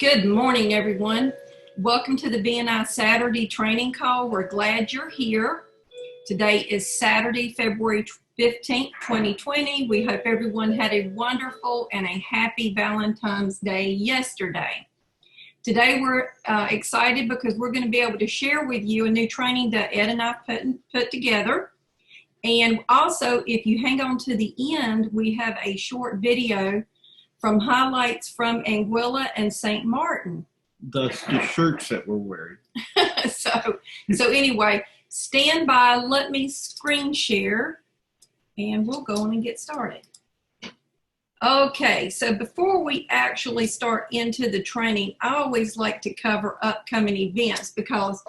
Good morning, everyone. Welcome to the BNI Saturday training call. We're glad you're here. Today is Saturday, February 15th, 2020. We hope everyone had a wonderful and a happy Valentine's Day yesterday. Today we're excited because we're going to be able to share with you a new training that Ed and I put together. And also, if you hang on to the end, we have a short video from highlights from Anguilla and St. Martin. That's the shirts that we're wearing. So anyway, stand by, let me screen share, and we'll go on and get started. Okay, so before we actually start into the training, I always like to cover upcoming events because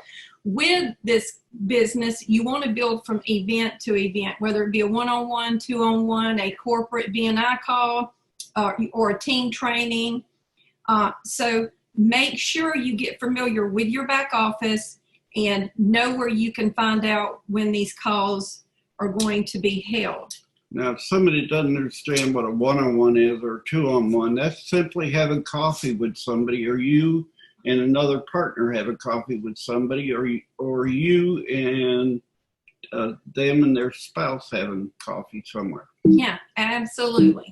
with this business, you want to build from event to event, whether it be a one-on-one, two-on-one, a corporate BNI call, or a team training. So make sure you get familiar with your back office and know where you can find out when these calls are going to be held. Now, if somebody doesn't understand what a one-on-one is or two-on-one, that's simply having coffee with somebody, or you and another partner having coffee with somebody, or you and them and their spouse having coffee somewhere. Yeah, absolutely.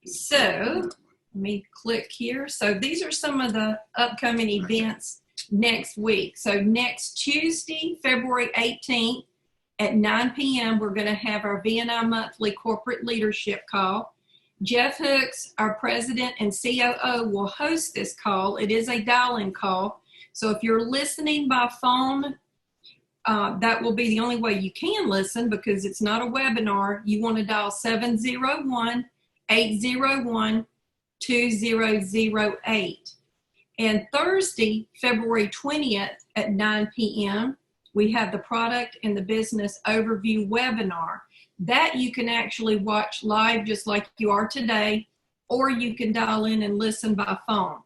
So let me click here. So these are some of the upcoming events next week. So next Tuesday, February 18th at 9 p.m., we're going to have our BNI monthly corporate leadership call. Jeff Hooks, our president and COO, will host this call. It is a dial-in call. So if you're listening by phone, that will be the only way you can listen because it's not a webinar. You want to dial 701-801-2008. And Thursday, February 20th at 9 p.m., we have the product and the business overview webinar. That you can actually watch live just like you are today, or you can dial in and listen by phone.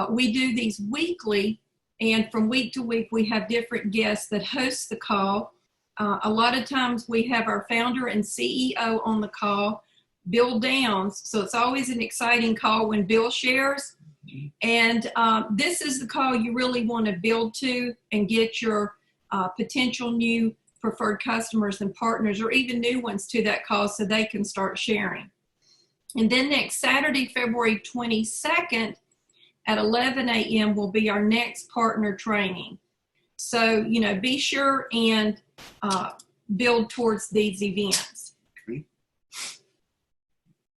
We do these weekly, and from week to week, we have different guests that host the call. A lot of times we have our founder and CEO on the call, Bill Downs. So it's always an exciting call when Bill shares. And this is the call you really want to build to and get your potential new preferred customers and partners, or even new ones, to that call so they can start sharing. And then next Saturday, February 22nd at 11 a.m. will be our next partner training. So, be sure and build towards these events.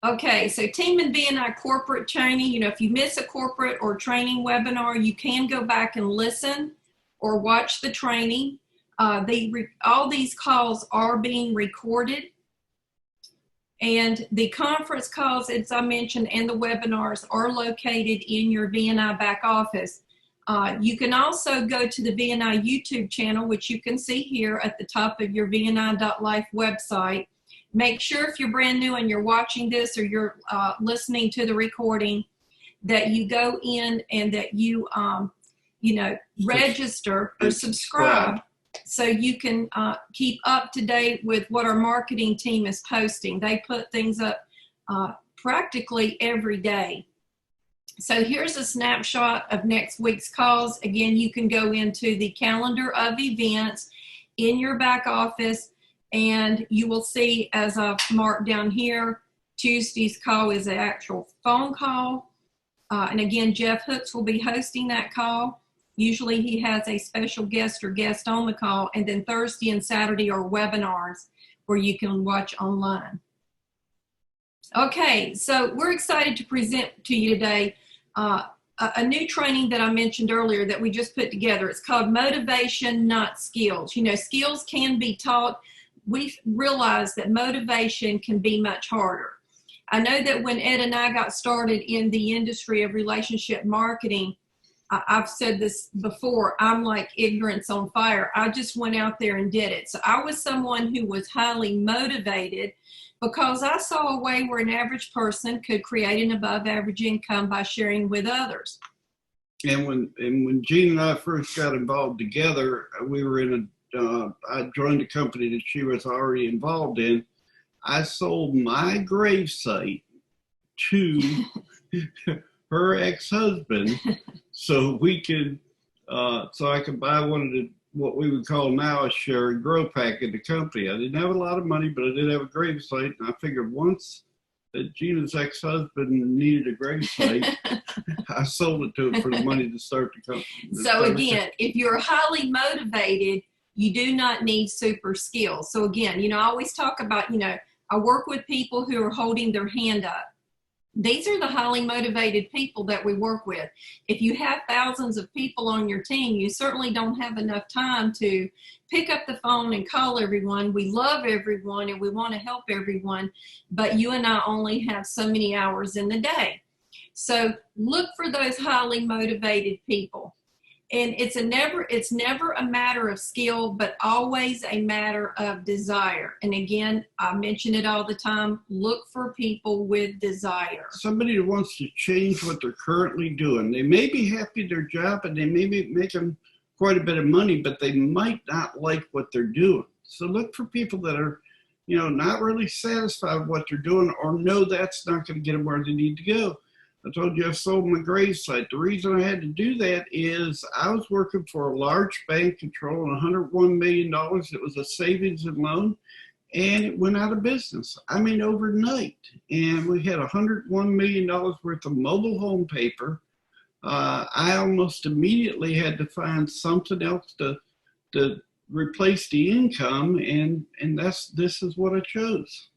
Okay, so team and BNI corporate training. If you miss a corporate or training webinar, you can go back and listen or watch the training. All these calls are being recorded, and the conference calls, as I mentioned, and the webinars are located in your BNI back office. You can also go to the BNI YouTube channel, which you can see here at the top of your BNI.life website. Make sure if you're brand new and you're watching this or you're listening to the recording, that you go in and that you, register or subscribe so you can keep up to date with what our marketing team is posting. They put things up practically every day. So here's a snapshot of next week's calls. Again, you can go into the calendar of events in your back office, and you will see, as I've marked down here, Tuesday's call is an actual phone call. And again, Jeff Hooks will be hosting that call. Usually he has a special guest or guest on the call. And then Thursday and Saturday are webinars where you can watch online. Okay, so we're excited to present to you today a new training that I mentioned earlier that we just put together. It's called Motivation, Not Skills. Skills can be taught. We've realized that motivation can be much harder. I know that when Ed and I got started in the industry of relationship marketing, I've said this before, I'm like ignorance on fire. I just went out there and did it. So I was someone who was highly motivated because I saw a way where an average person could create an above average income by sharing with others. And when Gina and I first got involved together, we were I joined a company that she was already involved in. I sold my gravesite to her ex-husband so we could, so I could buy one of the, what we would call now a share and grow pack in the company. I didn't have a lot of money, but I did have a grave site. And I figured once that Gina's ex-husband needed a grave site, I sold it to him for the money to start the company. So again, if you're highly motivated, you do not need super skills. So again, I always talk about, I work with people who are holding their hand up. These are the highly motivated people that we work with. If you have thousands of people on your team, you certainly don't have enough time to pick up the phone and call everyone. We love everyone and we want to help everyone, but you and I only have so many hours in the day. So look for those highly motivated people. And it's never a matter of skill, but always a matter of desire. And again, I mention it all the time, look for people with desire. Somebody who wants to change what they're currently doing. They may be happy at their job and they may be making quite a bit of money, but they might not like what they're doing. So look for people that are, not really satisfied with what they're doing or know that's not going to get them where they need to go. I told you I sold my grave site. The reason I had to do that is I was working for a large bank controlling $101 million. It was a savings and loan, and it went out of business. I mean, overnight. And we had $101 million worth of mobile home paper. I almost immediately had to find something else to replace the income, and this is what I chose.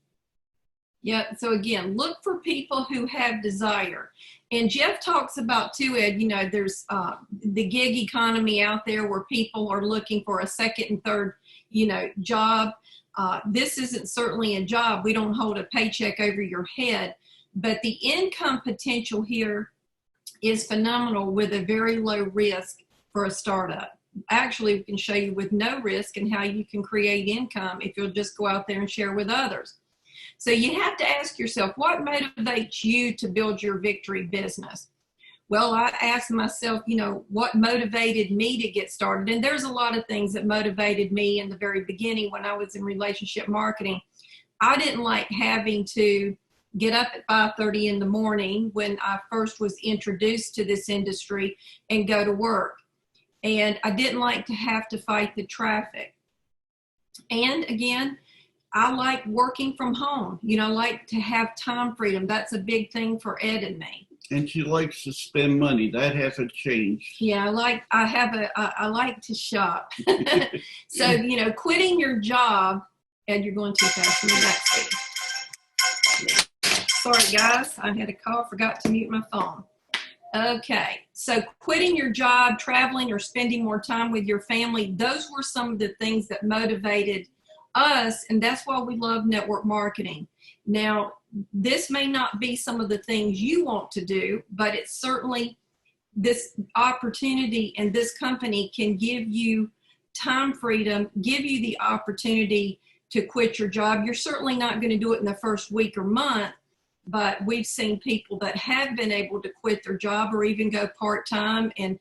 Yeah, so again, look for people who have desire. And Jeff talks about too, Ed, there's the gig economy out there where people are looking for a second and third, job. This isn't certainly a job. We don't hold a paycheck over your head, but the income potential here is phenomenal with a very low risk for a startup. Actually, we can show you with no risk and how you can create income if you'll just go out there and share with others. So you have to ask yourself, what motivates you to build your victory business? Well, I asked myself, what motivated me to get started? And there's a lot of things that motivated me in the very beginning when I was in relationship marketing. I didn't like having to get up at 5:30 in the morning when I first was introduced to this industry and go to work. And I didn't like to have to fight the traffic. And again, I like working from home, like to have time freedom. That's a big thing for Ed and me. And she likes to spend money. That hasn't changed. Yeah, I like to shop. So, quitting your job, Ed, you're going too fast in the backseat. Sorry, guys. I had a call, forgot to mute my phone. Okay, so quitting your job, traveling, or spending more time with your family, those were some of the things that motivated us, and that's why we love network marketing. Now, this may not be some of the things you want to do, but it's certainly this opportunity, and this company can give you time freedom, give you the opportunity to quit your job. You're certainly not going to do it in the first week or month, but we've seen people that have been able to quit their job or even go part-time and,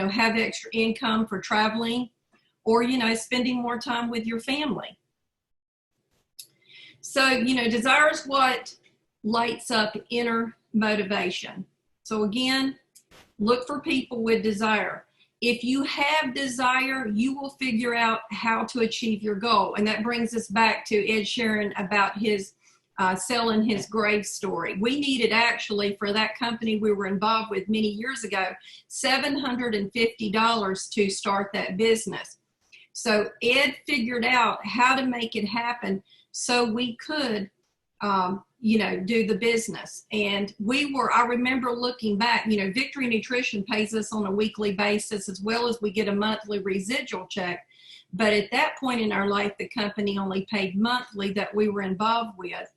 have extra income for traveling or, spending more time with your family. So, desire is what lights up inner motivation. So again, look for people with desire. If you have desire, you will figure out how to achieve your goal. And that brings us back to Ed sharing about his selling his grave story. We needed actually for that company we were involved with many years ago, $750 to start that business. So Ed figured out how to make it happen so we could, do the business. And I remember looking back, Victory Nutrition pays us on a weekly basis as well as we get a monthly residual check. But at that point in our life, the company only paid monthly that we were involved with.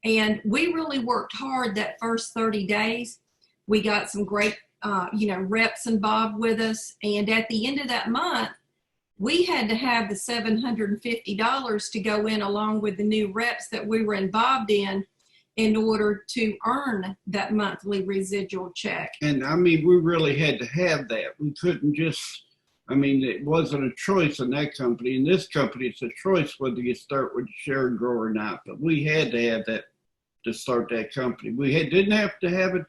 And we really worked hard that first 30 days. We got some great, reps involved with us. And at the end of that month, we had to have the $750 to go in along with the new reps that we were involved in order to earn that monthly residual check. And we really had to have that. We couldn't just, it wasn't a choice in that company. In this company, it's a choice whether you start with share and grow or not. But we had to have that to start that company. We didn't have to have it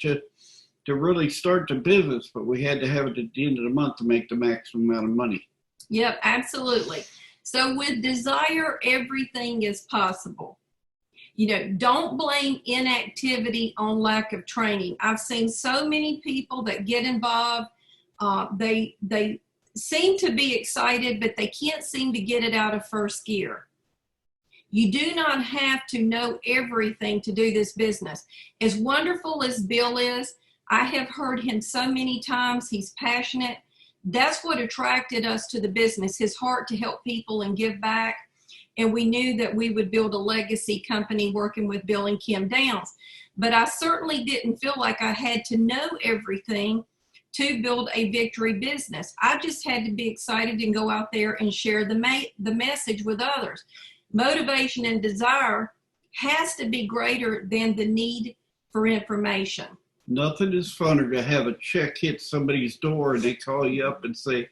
to really start the business, but we had to have it at the end of the month to make the maximum amount of money. Yep, absolutely. So with desire, everything is possible. Don't blame inactivity on lack of training. I've seen so many people that get involved. They seem to be excited, but they can't seem to get it out of first gear. You do not have to know everything to do this business. As wonderful as Bill is, I have heard him so many times. He's passionate. That's what attracted us to the business, his heart to help people and give back. And we knew that we would build a legacy company working with Bill and Kim Downs. But I certainly didn't feel like I had to know everything to build a victory business. I just had to be excited and go out there and share the message with others. Motivation and desire has to be greater than the need for information. Nothing is funner to have a check hit somebody's door and they call you up and say,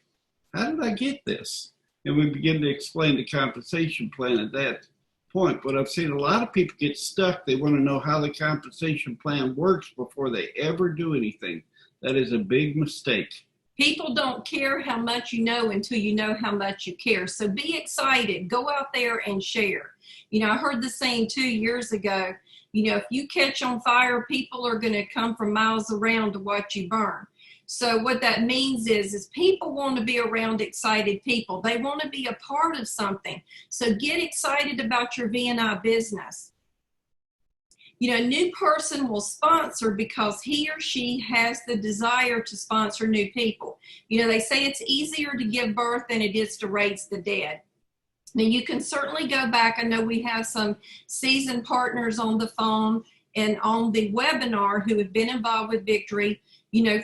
how did I get this? And we begin to explain the compensation plan at that point. But I've seen a lot of people get stuck. They want to know how the compensation plan works before they ever do anything. That is a big mistake. People don't care how much you know until you know how much you care. So be excited. Go out there and share. I heard the saying 2 years ago, if you catch on fire, people are going to come from miles around to watch you burn. So what that means is people want to be around excited people. They want to be a part of something. So get excited about your V&I business. A new person will sponsor because he or she has the desire to sponsor new people. They say it's easier to give birth than it is to raise the dead. Now, you can certainly go back. I know we have some seasoned partners on the phone and on the webinar who have been involved with Victory,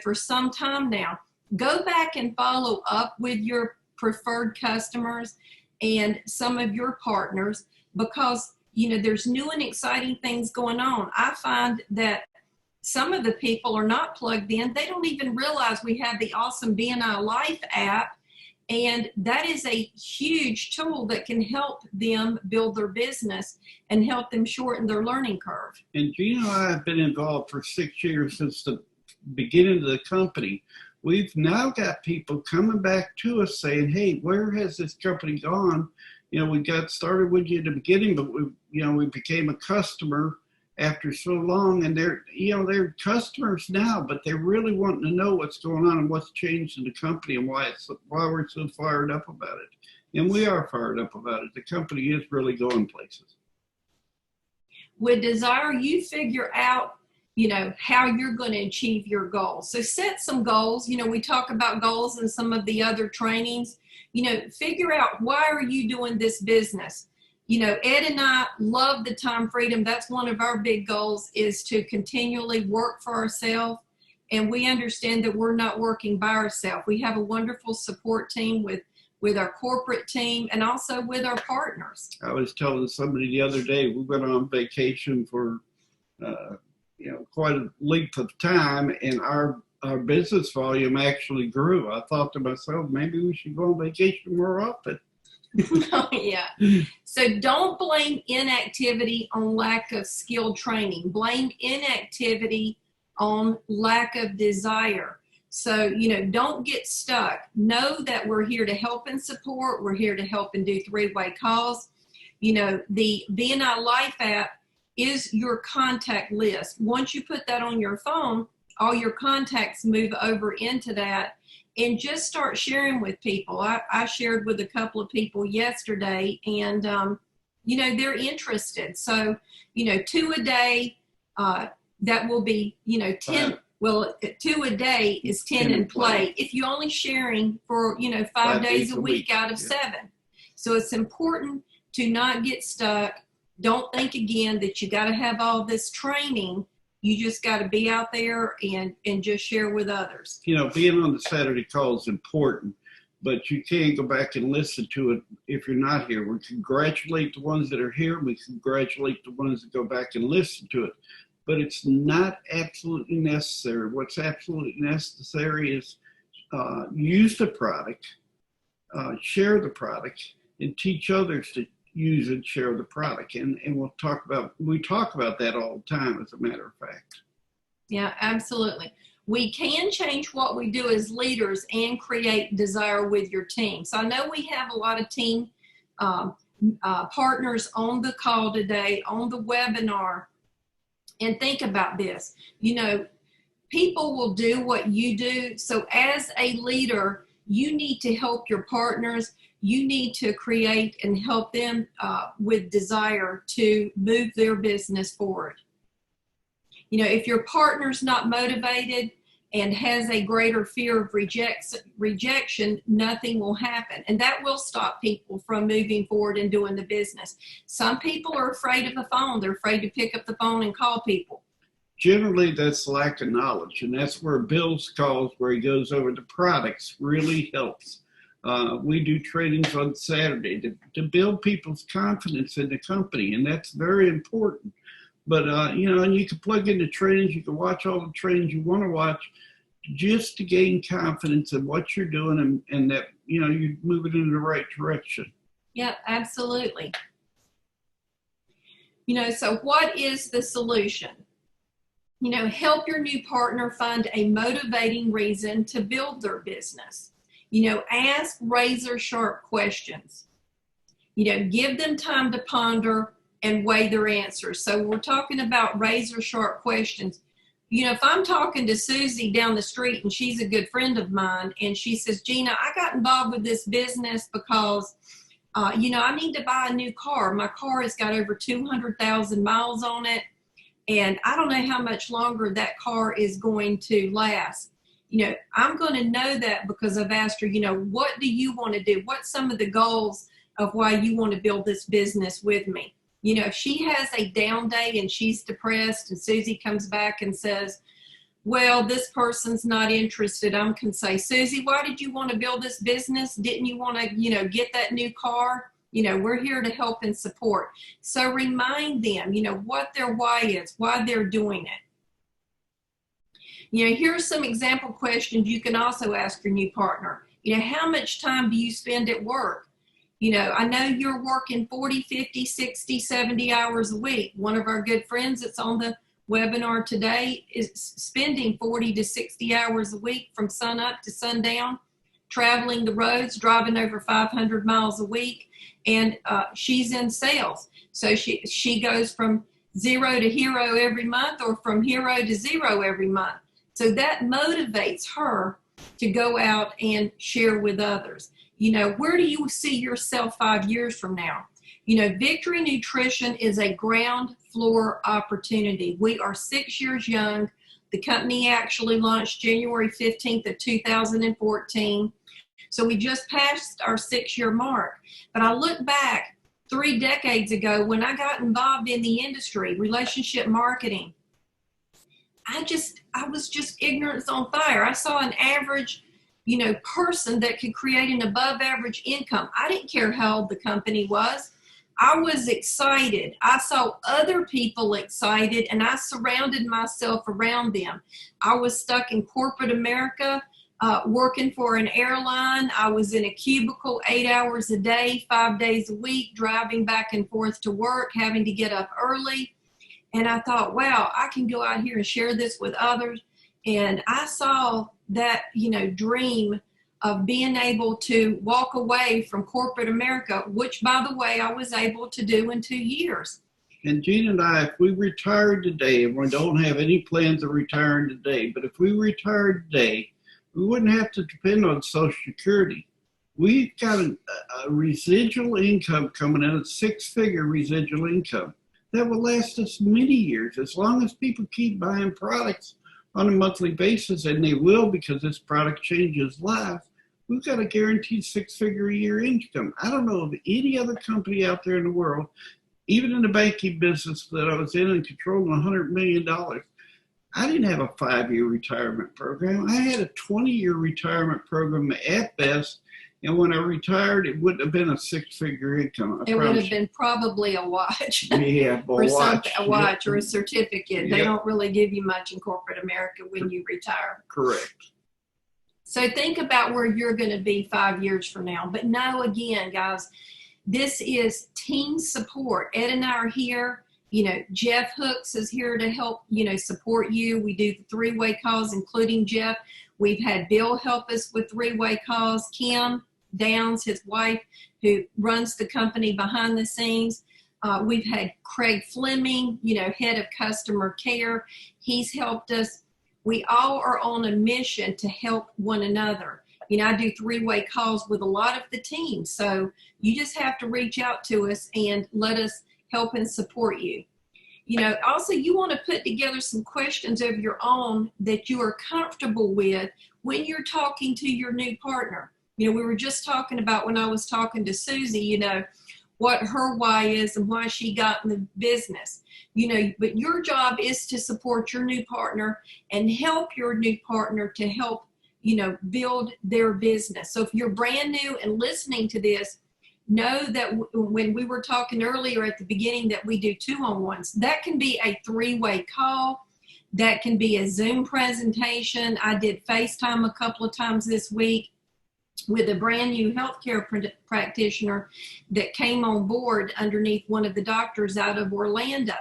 for some time now. Go back and follow up with your preferred customers and some of your partners because there's new and exciting things going on. I find that some of the people are not plugged in. They don't even realize we have the awesome B&I Life app, and that is a huge tool that can help them build their business and help them shorten their learning curve. And Gina and I have been involved for 6 years since the beginning of the company. We've now got people coming back to us saying, hey, where has this company gone? We got started with you at the beginning, but we became a customer after so long, and they're customers now, but they're really wanting to know what's going on and what's changed in the company and why we're so fired up about it. And we are fired up about it. The company is really going places. With desire, you figure out, how you're going to achieve your goals. So set some goals. We talk about goals in some of the other trainings. Figure out, why are you doing this business? Ed and I love the time freedom. That's one of our big goals, is to continually work for ourselves. And we understand that we're not working by ourselves. We have a wonderful support team with our corporate team and also with our partners. I was telling somebody the other day, we went on vacation for, quite a length of time, and our business volume actually grew. I thought to myself, maybe we should go on vacation more often. Oh, yeah. So don't blame inactivity on lack of skilled training. Blame inactivity on lack of desire. So, don't get stuck. Know that we're here to help and support. We're here to help and do three-way calls. The V&I Life app is your contact list. Once you put that on your phone, all your contacts move over into that, and just start sharing with people. I shared with a couple of people yesterday, and they're interested. So 2 a day, that will be 10. Well, 2 a day is 10 in play if you're only sharing for 5 days a week out of 7. So it's important to not get stuck. Don't think again that you got to have all this training. You just got to be out there and just share with others. Being on the Saturday call is important, but you can't go back and listen to it if you're not here. We congratulate the ones that are here. We congratulate the ones that go back and listen to it. But it's not absolutely necessary. What's absolutely necessary is use the product, share the product, and teach others to use and share the product. And we talk about that all the time, as a matter of fact. Yeah, absolutely. We can change what we do as leaders and create desire with your team. So I know we have a lot of team partners on the call today, on the webinar. And think about this, people will do what you do. So as a leader, you need to help your partners. You need to create and help them with desire to move their business forward. If your partner's not motivated and has a greater fear of rejection, nothing will happen. And that will stop people from moving forward and doing the business. Some people are afraid of the phone. They're afraid to pick up the phone and call people. Generally, that's lack of knowledge, and that's where Bill's calls, where he goes over the products, really helps. We do trainings on Saturday to build people's confidence in the company, and that's very important. But, and you can plug into trainings, you can watch all the trainings you want to watch, just to gain confidence in what you're doing and that, you're moving in the right direction. Yeah, absolutely. So what is the solution? Help your new partner find a motivating reason to build their business. Ask razor sharp questions. Give them time to ponder and weigh their answers. So we're talking about razor sharp questions. If I'm talking to Susie down the street and she's a good friend of mine and she says, Gina, I got involved with this business because, I need to buy a new car. My car has got over 200,000 miles on it. And I don't know how much longer that car is going to last. I'm going to know that because I've asked her, what do you want to do? What's some of the goals of why you want to build this business with me? If she has a down day and she's depressed and Susie comes back and says, well, this person's not interested, I can say, Susie, why did you want to build this business? Didn't you want to, get that new car? We're here to help and support. So remind them, what their why is, why they're doing it. Here's some example questions you can also ask your new partner. How much time do you spend at work? I know you're working 40, 50, 60, 70 hours a week. One of our good friends that's on the webinar today is spending 40 to 60 hours a week from sun up to sundown, traveling the roads, driving over 500 miles a week. And she's in sales. So she goes from zero to hero every month or from hero to zero every month. So that motivates her to go out and share with others. Where do you see yourself 5 years from now? Victory Nutrition is a ground floor opportunity. We are 6 years young. The company actually launched January 15th of 2014. So we just passed our 6-year mark. But I look back 3 decades ago when I got involved in the industry, relationship marketing. I was just ignorance on fire. I saw an average, person that could create an above average income. I didn't care how old the company was. I was excited. I saw other people excited and I surrounded myself around them. I was stuck in corporate America. Working for an airline. I was in a cubicle 8 hours a day, 5 days a week, driving back and forth to work, having to get up early. And I thought, wow, I can go out here and share this with others. And I saw that, dream of being able to walk away from corporate America, which, by the way, I was able to do in 2 years. And Gina and I, if we retired today, and we don't have any plans of retiring today, but if we retired today, we wouldn't have to depend on Social Security. We've got a residual income coming in, a 6-figure residual income that will last us many years as long as people keep buying products on a monthly basis, and they will because this product changes lives. We've got a guaranteed 6-figure a year income. I don't know of any other company out there in the world, even in the banking business that I was in and controlling $100 million. I didn't have a 5-year retirement program. I had a 20-year retirement program at best. And when I retired, it wouldn't have been a 6-figure income. It would have been probably a watch. Yeah, or something, a watch or a certificate. They don't really give you much in corporate America when you retire. Correct. So think about where you're going to be 5 years from now. But know, again, guys, this is team support. Ed and I are here Jeff Hooks is here to help, support you. We do the three-way calls, including Jeff. We've had Bill help us with three-way calls. Kim Downs, his wife, who runs the company behind the scenes. We've had Craig Fleming, head of customer care. He's helped us. We all are on a mission to help one another. I do three-way calls with a lot of the team. So you just have to reach out to us and let us help and support you. Also, you want to put together some questions of your own that you are comfortable with when you're talking to your new partner. We were just talking about, when I was talking to Susie, what her why is and why she got in the business. But your job is to support your new partner and help your new partner to help, build their business. So if you're brand new and listening to this, know that when we were talking earlier at the beginning that we do 2-on-1s, that can be a three-way call. That can be a Zoom presentation. I did FaceTime a couple of times this week with a brand new healthcare practitioner that came on board underneath one of the doctors out of Orlando.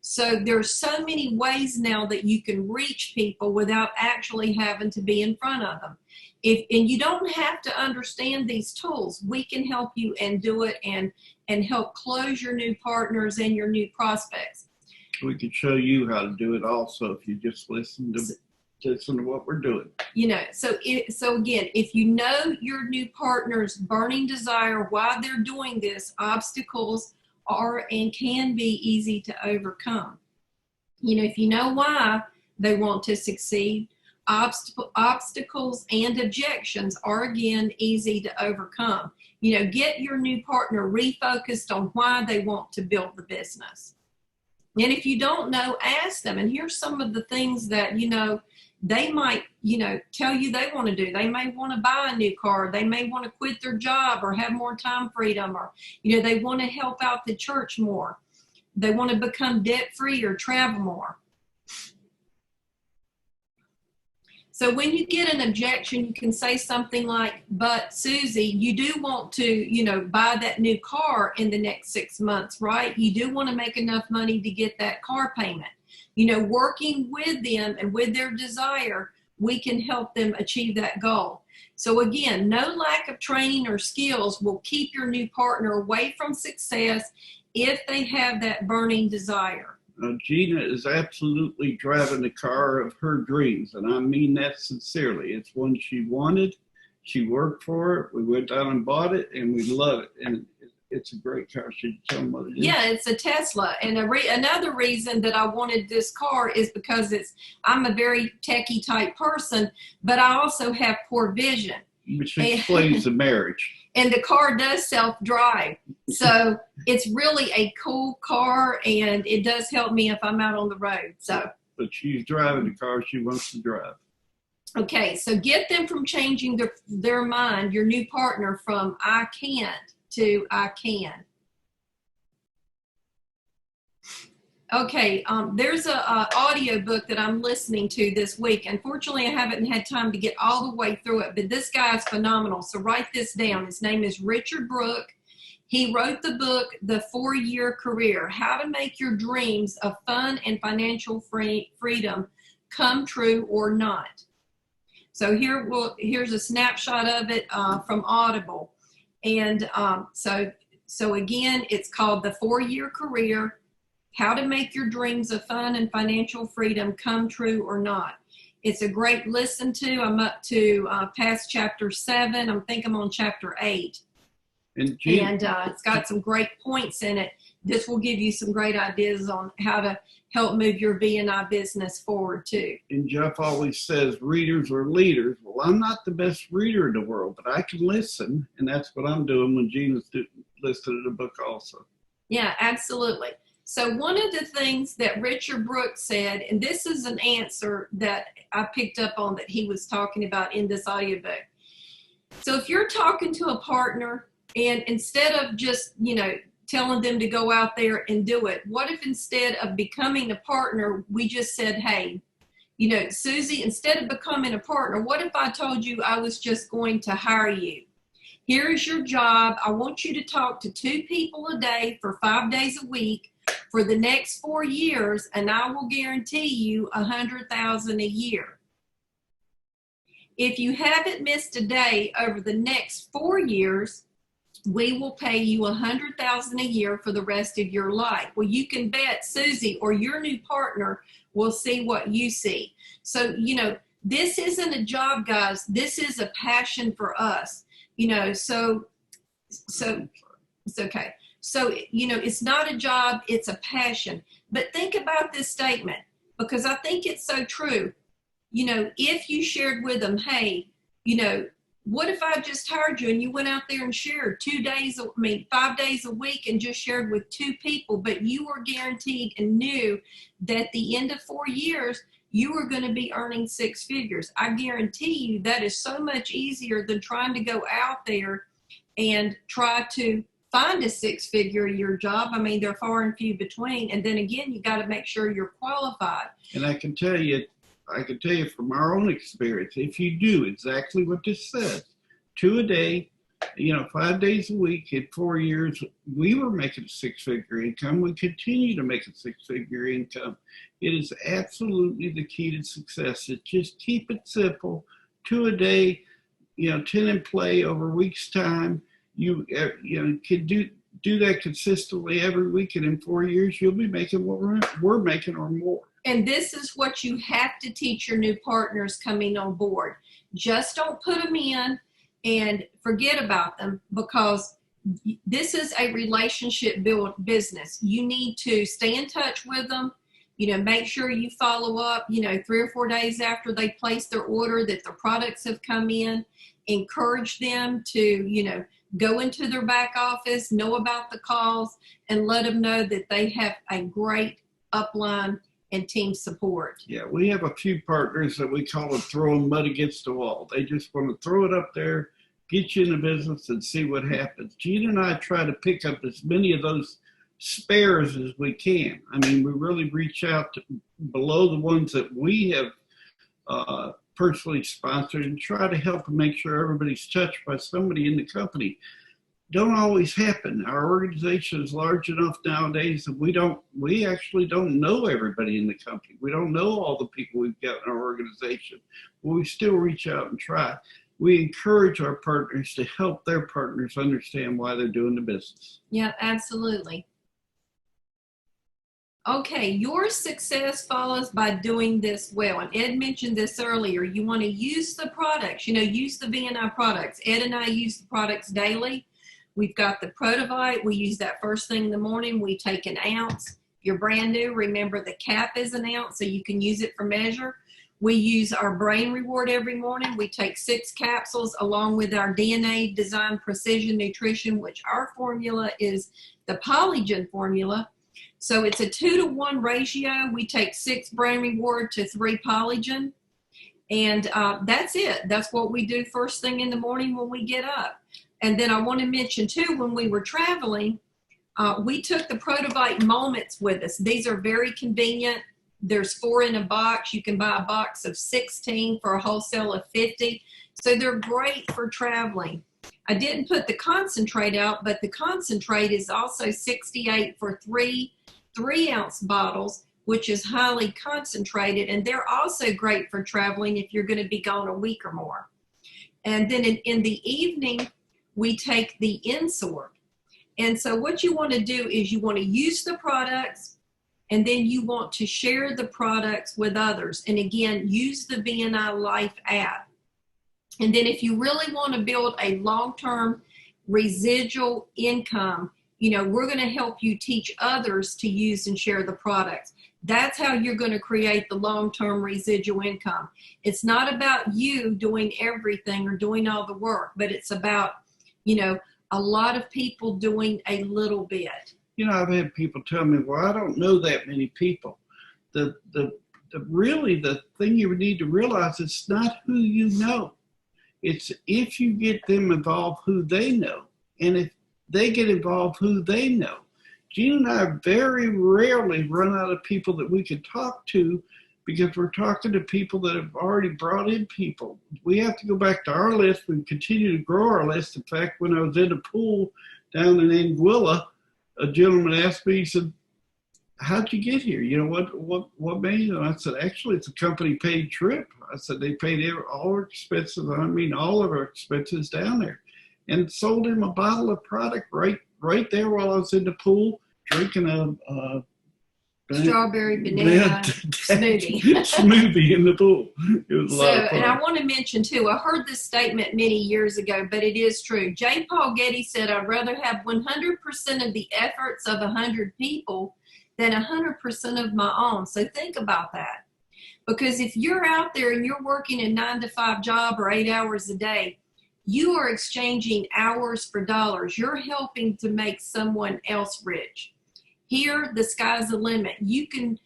So there's so many ways now that you can reach people without actually having to be in front of them. And you don't have to understand these tools. We can help you and do it and help close your new partners and your new prospects. We could show you how to do it also if you just listen to what we're doing. So again, if you know your new partner's burning desire why they're doing this, obstacles are and can be easy to overcome. If you know why they want to succeed, obstacles and objections are again easy to overcome. Get your new partner refocused on why they want to build the business. And if you don't know, ask them. And here's some of the things that, they might, tell you they want to do. They may want to buy a new car. They may want to quit their job or have more time freedom, or, they want to help out the church more. They want to become debt-free or travel more. So when you get an objection, you can say something like, but Susie, you do want to, buy that new car in the next 6 months, right? You do want to make enough money to get that car payment. Working with them and with their desire, we can help them achieve that goal. So again, no lack of training or skills will keep your new partner away from success if they have that burning desire. Gina is absolutely driving the car of her dreams, and I mean that sincerely. It's one she wanted. She worked for it. We went down and bought it, and we love it. And it's a great car. Should you tell them what it is? Yeah, it's a Tesla. And another reason that I wanted this car is because I'm a very techie type person, but I also have poor vision. Which explains the marriage. And the car does self-drive. So it's really a cool car, and it does help me if I'm out on the road. But she's driving the car she wants to drive. Okay, so get them from changing their mind, your new partner, from I can't to I can. Okay, there's a audio book that I'm listening to this week. Unfortunately, I haven't had time to get all the way through it, but this guy is phenomenal. So write this down. His name is Richard Brooke. He wrote the book, The 4-Year Career, How to Make Your Dreams of Fun and Financial Freedom Come True or Not. So here's a snapshot of it from Audible. And so again, it's called The 4-Year Career, How to Make Your Dreams of Fun and Financial Freedom Come True or Not. It's a great listen to. I'm up to past chapter 7. I think I'm on chapter 8. And it's got some great points in it. This will give you some great ideas on how to help move your B&I business forward too. And Jeff always says readers are leaders. Well, I'm not the best reader in the world, but I can listen. And that's what I'm doing when Gina's listening to the book also. Yeah, absolutely. So one of the things that Richard Brooks said, and this is an answer that I picked up on that he was talking about in this audiobook. So if you're talking to a partner and instead of just, telling them to go out there and do it, what if instead of becoming a partner, we just said, hey, Susie, instead of becoming a partner, what if I told you I was just going to hire you? Here is your job. I want you to talk to 2 people a day for 5 days a week for the next 4 years, and I will guarantee you $100,000 a year. If you haven't missed a day over the next 4 years, we will pay you $100,000 a year for the rest of your life. Well, you can bet Susie or your new partner will see what you see. So, this isn't a job, guys. This is a passion for us. So it's okay. So, it's not a job, it's a passion. But think about this statement, because I think it's so true. If you shared with them, hey, what if I just hired you and you went out there and shared 5 days a week and just shared with 2 people, but you were guaranteed and knew that at the end of 4 years, you were going to be earning 6 figures. I guarantee you that is so much easier than trying to go out there and try to find a 6-figure a year job. I mean, they're far and few between. And then again, you got to make sure you're qualified. And I can tell you from our own experience, if you do exactly what this says, 2 a day, 5 days a week, in 4 years, we were making a 6-figure income. We continue to make a 6-figure income. It is absolutely the key to success. It's just keep it simple. 2 a day, 10 in play over a week's time. You can do that consistently every week, and in 4 years, you'll be making what we're making or more. And this is what you have to teach your new partners coming on board. Just don't put them in and forget about them, because this is a relationship build business. You need to stay in touch with them. Make sure you follow up, 3 or 4 days after they place their order that the products have come in. Encourage them to, go into their back office, know about the calls, and let them know that they have a great upline and team support. Yeah, we have a few partners that we call them throwing mud against the wall. They just want to throw it up there, get you in the business, and see what happens. Gina and I try to pick up as many of those spares as we can. I mean, we really reach out to below the ones that we have personally sponsored and try to help and make sure everybody's touched by somebody in the company. Don't always happen. Our organization is large enough nowadays that we actually don't know everybody in the company. We don't know all the people we've got in our organization, but we still reach out and try. We encourage our partners to help their partners understand why they're doing the business. Yeah, absolutely. Okay, your success follows by doing this well. And Ed mentioned this earlier. You want to use the products, use the VNI products. Ed and I use the products daily. We've got the Protovite. We use that first thing in the morning. We take an ounce. If you're brand new, remember the cap is an ounce, so you can use it for measure. We use our Brain Reward every morning. We take 6 capsules along with our DNA Design Precision Nutrition, which our formula is the Polygen formula. So it's a 2-to-1 ratio. We take 6 Brain Reward to 3 Polygen. And that's it. That's what we do first thing in the morning when we get up. And then I want to mention too, when we were traveling, we took the Protovite Moments with us. These are very convenient. There's 4 in a box. You can buy a box of 16 for a wholesale of 50. So they're great for traveling. I didn't put the concentrate out, but the concentrate is also 68 for 3 3-ounce bottles, which is highly concentrated. And they're also great for traveling if you're going to be gone a week or more. And then in the evening, we take the Insort. And so what you want to do is you want to use the products, and then you want to share the products with others. And again, use the VNI Life app. And then if you really want to build a long-term residual income, we're going to help you teach others to use and share the products. That's how you're going to create the long-term residual income. It's not about you doing everything or doing all the work, but it's about, a lot of people doing a little bit. I've had people tell me, well, I don't know that many people. Really the thing you need to realize, it's not who you know. It's if you get them involved, who they know. And if they get involved, who they know. Gina and I very rarely run out of people that we can talk to, because we're talking to people that have already brought in people. We have to go back to our list. We continue to grow our list. In fact, when I was in the pool down in Anguilla, a gentleman asked me, he said, how'd you get here? You know, what made you? And I said, actually, it's a company paid trip. I said, they paid all our expenses. I mean, all of our expenses down there, and sold him a bottle of product right there while I was in the pool drinking a strawberry banana smoothie in the pool. It was a lot of fun. And I want to mention too, I heard this statement many years ago, but it is true. J. Paul Getty said, I'd rather have 100% of the efforts of 100 people than 100% of my own. So think about that. Because if you're out there and you're working a 9-to-5 job or 8 hours a day, you are exchanging hours for dollars. You're helping to make someone else rich. Here, the sky's the limit. You can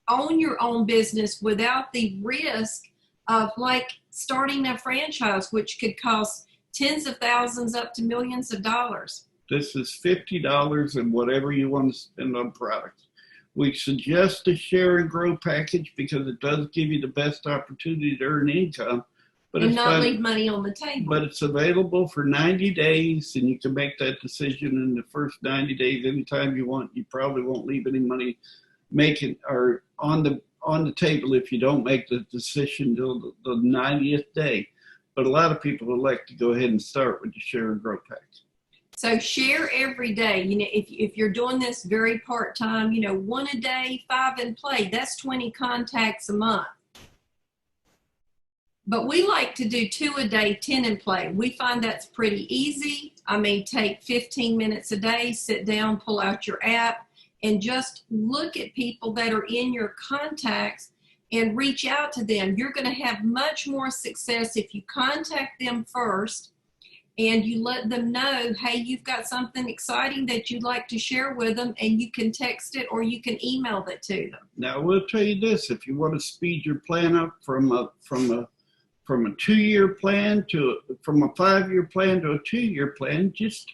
own your own business without the risk of like starting a franchise, which could cost tens of thousands up to millions of dollars. This is $50 and whatever you want to spend on products. We suggest a share and grow package because it does give you the best opportunity to earn income. But and not leave money on the table. But it's available for 90 days, and you can make that decision in the first 90 days anytime you want. You probably won't leave any money making or on the table if you don't make the decision till the 90th day. But a lot of people would like to go ahead and start with the share and grow pack. So share every day. You know, if you're doing this very part-time, you know, 1 a day, 5 in play, that's 20 contacts a month. But we like to do 2 a day, 10 in play. We find that's pretty easy. I mean, take 15 minutes a day, sit down, pull out your app, and just look at people that are in your contacts and reach out to them. You're going to have much more success if you contact them first and you let them know, hey, you've got something exciting that you'd like to share with them, and you can text it or you can email it to them. Now, we'll tell you this. If you want to speed your plan up from a 2-year plan from a 5-year plan to a 2-year plan, just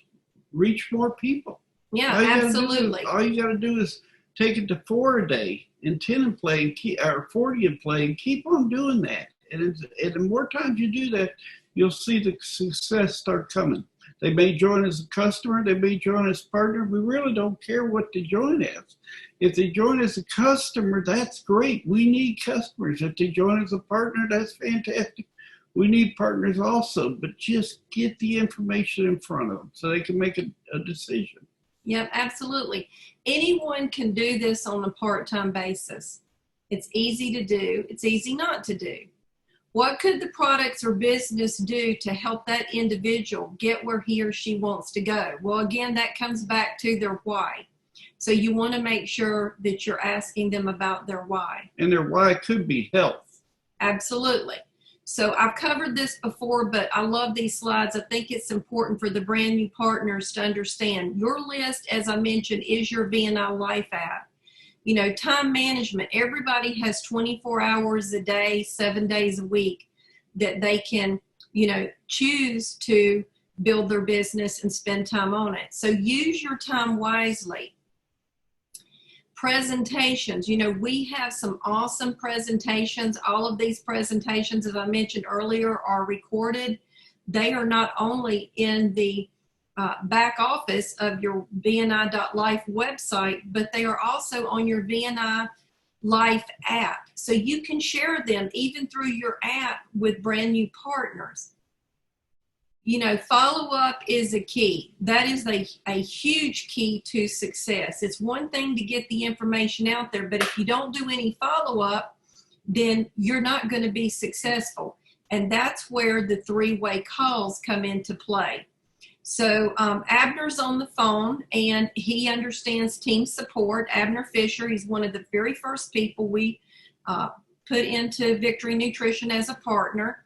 reach more people. Yeah, absolutely. All you got to do is take it to 4 a day and 10 in play, or 40 in play, and keep on doing that. And the more times you do that, you'll see the success start coming. They may join as a customer, they may join as a partner. We really don't care what they join as. If they join as a customer, that's great. We need customers. If they join as a partner, that's fantastic. We need partners also, but just get the information in front of them so they can make a decision. Yep, absolutely. Anyone can do this on a part-time basis. It's easy to do. It's easy not to do. What could the products or business do to help that individual get where he or she wants to go? Well, again, that comes back to their why. So you want to make sure that you're asking them about their why. And their why could be health. Absolutely. So I've covered this before, but I love these slides. I think it's important for the brand new partners to understand. Your list, as I mentioned, is your BNI Life app. You know, time management. Everybody has 24 hours a day, 7 days a week that they can, you know, choose to build their business and spend time on it. So use your time wisely. Presentations. You know, we have some awesome presentations. All of these presentations, as I mentioned earlier, are recorded. They are not only in the back office of your BNI.life website, but they are also on your BNI Life app. So you can share them even through your app with brand new partners. You know, follow-up is a key. That is a huge key to success. It's one thing to get the information out there, but if you don't do any follow-up, then you're not going to be successful. And that's where the 3-way calls come into play. So Abner's on the phone, and he understands team support. Abner Fisher, he's one of the very first people we put into Victory Nutrition as a partner.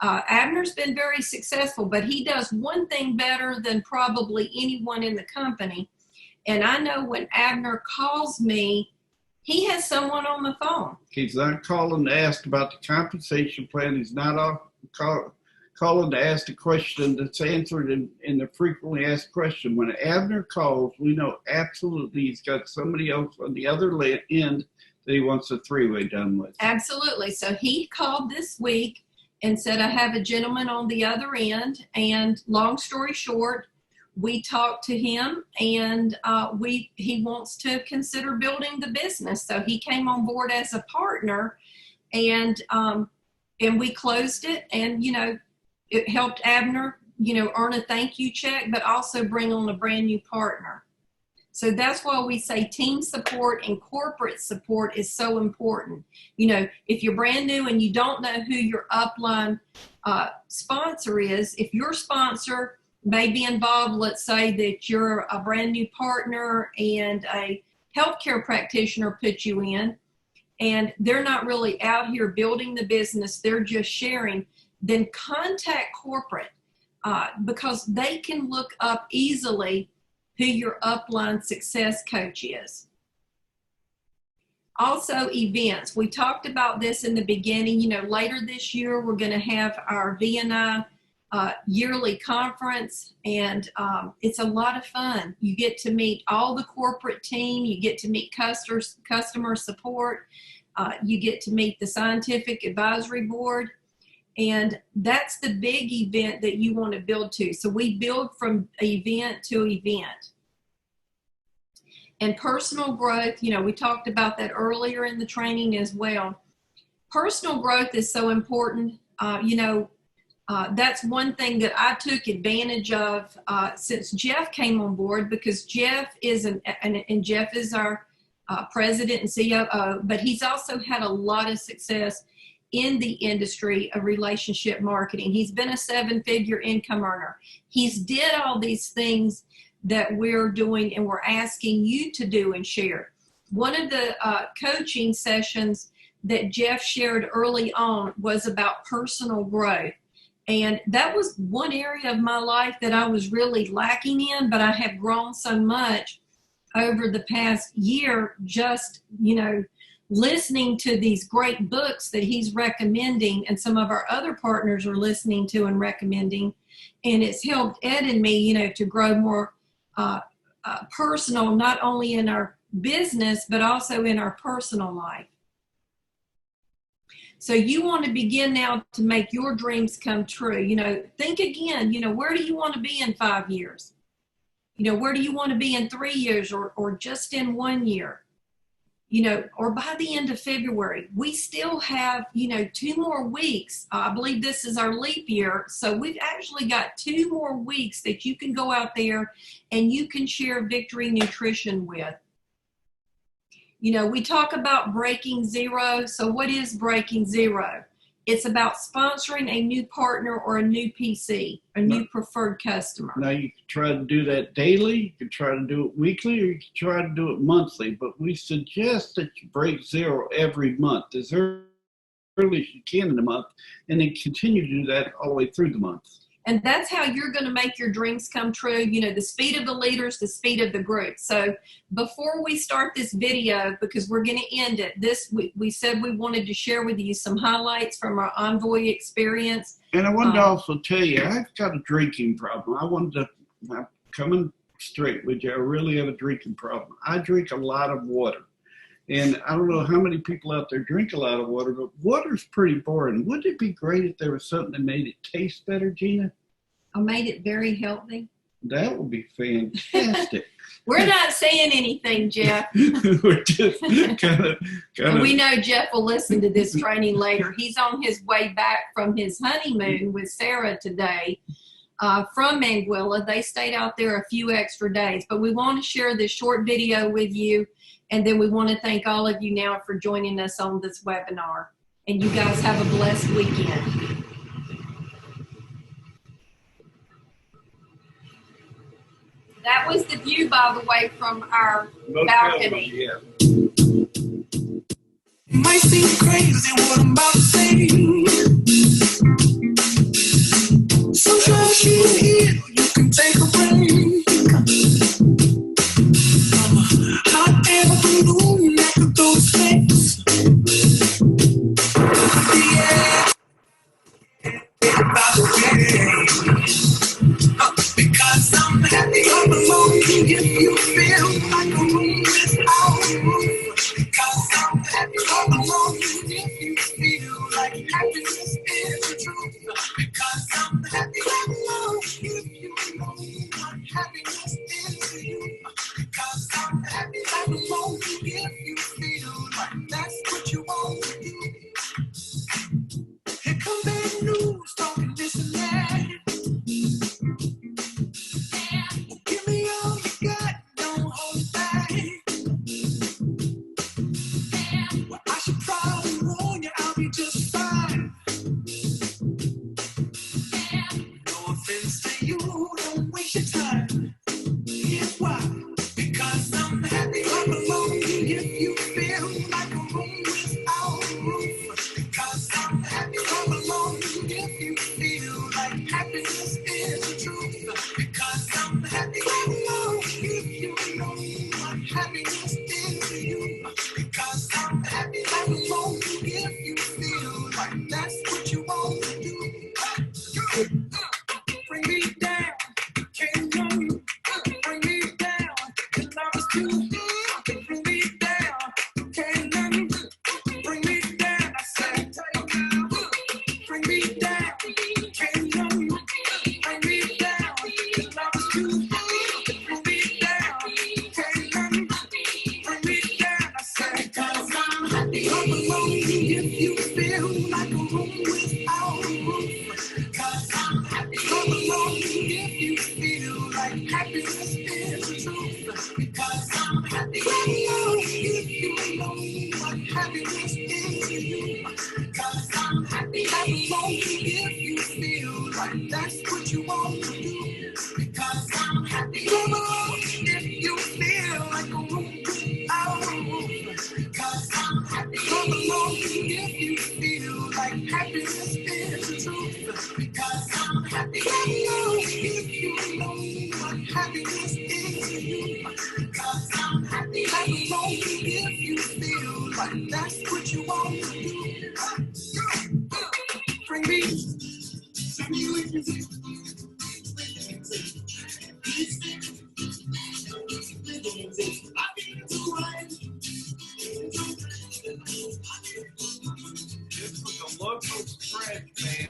Abner's been very successful, but he does one thing better than probably anyone in the company. And I know when Abner calls me, he has someone on the phone. He's not calling to ask about the compensation plan. He's not calling to ask the question that's answered in the frequently asked question. When Abner calls, we know absolutely he's got somebody else on the other end that he wants a 3-way done with. Absolutely. So he called this week and said, I have a gentleman on the other end. And long story short, we talked to him, and he wants to consider building the business. So he came on board as a partner, and we closed it, and it helped Abner earn a thank you check, but also bring on a brand new partner. So that's why we say team support and corporate support is so important. If you're brand new and you don't know who your upline sponsor is, if your sponsor may be involved, let's say that you're a brand new partner and a healthcare practitioner put you in, and they're not really out here building the business, they're just sharing, then contact corporate because they can look up easily who your upline success coach is. Also, events. We talked about this in the beginning. Later this year, we're going to have our VNI yearly conference, and it's a lot of fun. You get to meet all the corporate team. You get to meet customer support. You get to meet the scientific advisory board. And that's the big event that you want to build to. So we build from event to event. And personal growth, we talked about that earlier in the training as well. Personal growth is so important. That's one thing that I took advantage of since Jeff came on board, because Jeff is and Jeff is our president and CEO, but he's also had a lot of success in the industry of relationship marketing. He's been a 7-figure income earner. He's did all these things that we're doing and we're asking you to do and share. One of the coaching sessions that Jeff shared early on was about personal growth. And that was one area of my life that I was really lacking in, but I have grown so much over the past year, just, listening to these great books that he's recommending, and some of our other partners are listening to and recommending. And it's helped Ed and me, to grow more personal, not only in our business, but also in our personal life. So you want to begin now to make your dreams come true. Think again, where do you want to be in 5 years? Where do you want to be in 3 years, or just in 1 year? Or by the end of February. We still have, 2 more weeks. I believe this is our leap year. So we've actually got 2 more weeks that you can go out there and you can share Victory Nutrition with. We talk about breaking zero. So what is breaking zero? It's about sponsoring a new partner or a new PC, a new preferred customer. Now, you can try to do that daily, you can try to do it weekly, or you can try to do it monthly. But we suggest that you break zero every month, as early as you can in the month, and then continue to do that all the way through the month. And that's how you're going to make your dreams come true. The speed of the leaders, the speed of the group. So before we start this video, because we're going to end it, we said we wanted to share with you some highlights from our Envoy experience. And I wanted to also tell you, I've got a drinking problem. I'm coming straight with you. I really have a drinking problem. I drink a lot of water. And I don't know how many people out there drink a lot of water, but water's pretty boring. Wouldn't it be great if there was something that made it taste better, Gina? I made it very healthy. That would be fantastic. We're not saying anything, Jeff. We're just kind of. And we know Jeff will listen to this training later. He's on his way back from his honeymoon with Sarah today from Anguilla. They stayed out there a few extra days. But we want to share this short video with you. And then we want to thank all of you now for joining us on this webinar. And you guys have a blessed weekend. That was the view, by the way, from our balcony. Yeah. It might seem crazy what I'm about to say. So just you here, you can take a break. I'm a hot air balloon that could go to space. Yeah, about the way. Because I'm happy I'm alone if you feel like a room without a roof. Because I'm happy I'm alone if you feel like happiness is the truth. Because I'm happy I'm alone if you know I'm happy. you feel like a room without a roof. 'Cause I'm happy. Come along if you feel like happiness is the truth. Because I'm happy. Come along if you know what happiness is to you. 'Cause I'm happy. Come along if you feel like that's what you want to do. Because I'm happy. Come along if you feel like a room without a roof. 'Cause I'm happy. Come along if you feel like happiness is the truth. Because I'm happy. Come along if you know what happiness is to you. 'Cause I'm happy. Come along if you feel like that's what you want to do. Bring me with you. This was a local scratch band.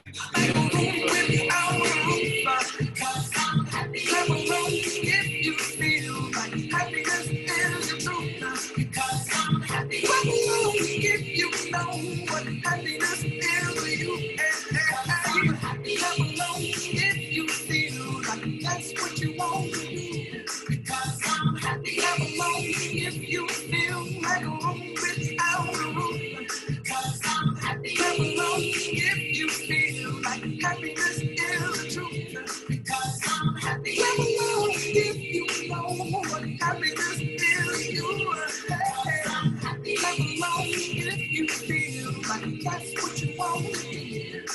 Because I'm happy. Come along if you feel like happiness is the truth. Because I'm happy. Come along if you know what happiness is to you. I'm happy. Come along if you feel like that's what you want to do. Because I'm happy. Come along if you feel like a room without a roof. Because I'm happy. Come along if you feel like happiness is the truth. Because I'm happy. Come along if you know what happiness is to you. Because I'm happy. Come along if you feel like that's what you want to do.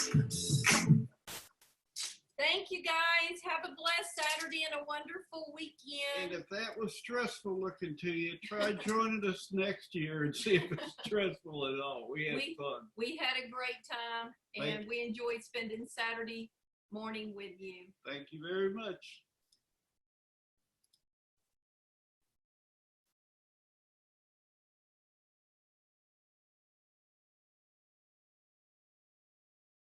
Thank you guys. Have a blessed Saturday and a wonderful And weekend. if that was stressful looking to you, try joining us next year and see if it's stressful at all. We had fun. We had a great time, Thank and we enjoyed spending Saturday morning with you. Thank you very much.